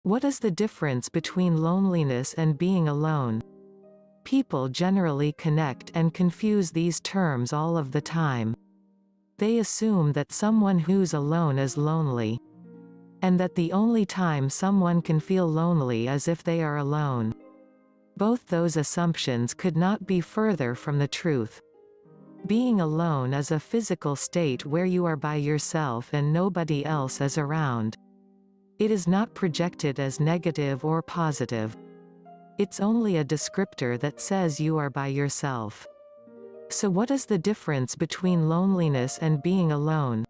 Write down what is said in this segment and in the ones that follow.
What is the difference between loneliness and being alone? People generally connect and confuse these terms all of the time. They assume that someone who's alone is lonely, and that the only time someone can feel lonely is if they are alone. Both those assumptions could not be further from the truth. Being alone is a physical state where you are by yourself and nobody else is around. It is not projected as negative or positive. It's only a descriptor that says you are by yourself. So what is the difference between loneliness and being alone?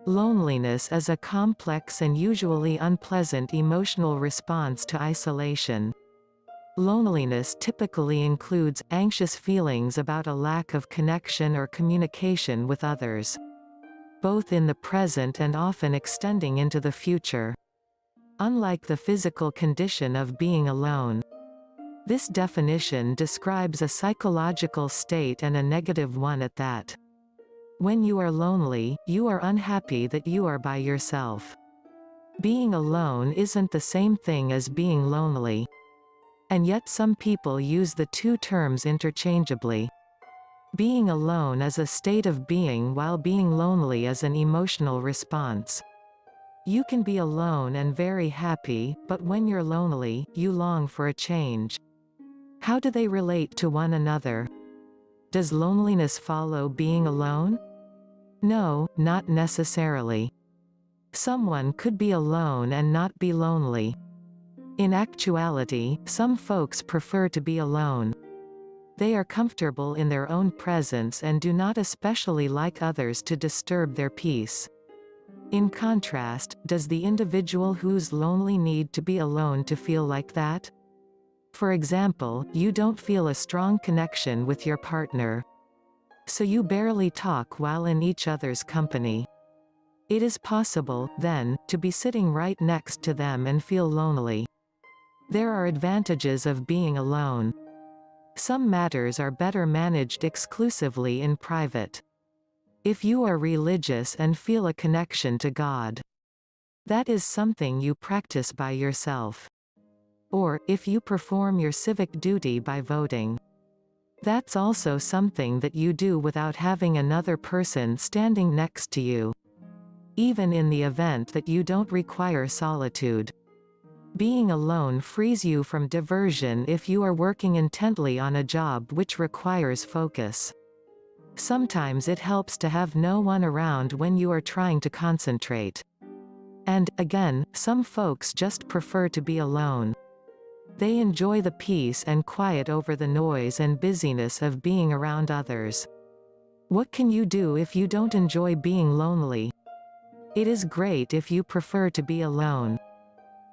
Loneliness is a complex and usually unpleasant emotional response to isolation. Loneliness typically includes anxious feelings about a lack of connection or communication with others, both in the present and often extending into the future. Unlike the physical condition of being alone, this definition describes a psychological state, and a negative one at that. When you are lonely, you are unhappy that you are by yourself. Being alone isn't the same thing as being lonely. And yet some people use the two terms interchangeably. Being alone is a state of being, while being lonely is an emotional response. You can be alone and very happy, but when you're lonely, you long for a change. How do they relate to one another? Does loneliness follow being alone? No, not necessarily. Someone could be alone and not be lonely. In actuality, some folks prefer to be alone. They are comfortable in their own presence and do not especially like others to disturb their peace. In contrast, does the individual who's lonely need to be alone to feel like that? For example, you don't feel a strong connection with your partner, so you barely talk while in each other's company. It is possible, then, to be sitting right next to them and feel lonely. There are advantages of being alone. Some matters are better managed exclusively in private. If you are religious and feel a connection to God, that is something you practice by yourself. Or, if you perform your civic duty by voting, that's also something that you do without having another person standing next to you. Even in the event that you don't require solitude, being alone frees you from diversion if you are working intently on a job which requires focus. Sometimes it helps to have no one around when you are trying to concentrate. And, again, some folks just prefer to be alone. They enjoy the peace and quiet over the noise and busyness of being around others. What can you do if you don't enjoy being lonely? It is great if you prefer to be alone.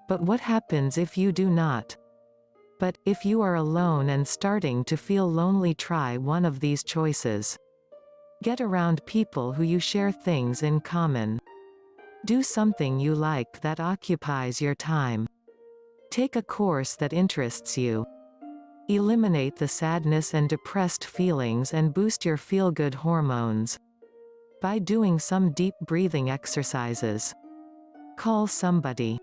But what happens if you do not? But, if you are alone and starting to feel lonely, try one of these choices. Get around people who you share things in common. Do something you like that occupies your time. Take a course that interests you. Eliminate the sadness and depressed feelings and boost your feel-good hormones by doing some deep breathing exercises. Call somebody.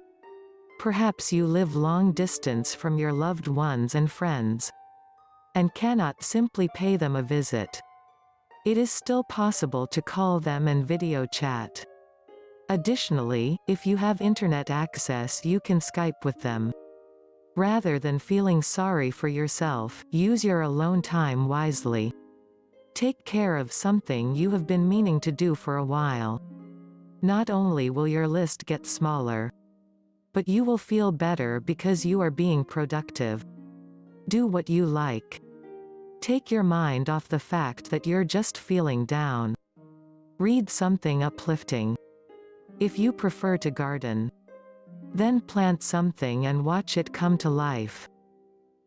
Perhaps you live long distance from your loved ones and friends, and cannot simply pay them a visit. It is still possible to call them and video chat. Additionally, if you have internet access, you can Skype with them. Rather than feeling sorry for yourself, use your alone time wisely. Take care of something you have been meaning to do for a while. Not only will your list get smaller, but you will feel better because you are being productive. Do what you like. Take your mind off the fact that you're just feeling down. Read something uplifting. If you prefer to garden, then plant something and watch it come to life.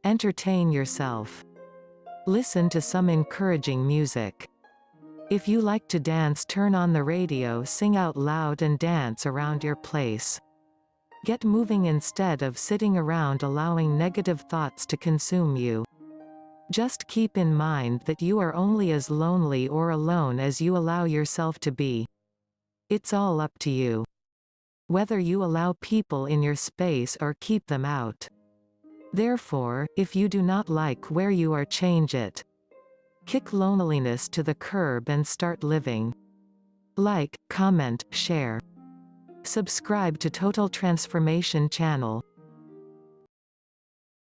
Entertain yourself. Listen to some encouraging music. If you like to dance, turn on the radio, sing out loud and dance around your place. Get moving instead of sitting around allowing negative thoughts to consume you. Just keep in mind that you are only as lonely or alone as you allow yourself to be. It's all up to you. whether you allow people in your space or keep them out. Therefore, if you do not like where you are, change it. Kick loneliness to the curb and start living. Like, comment, share. Subscribe to Total Transformation channel.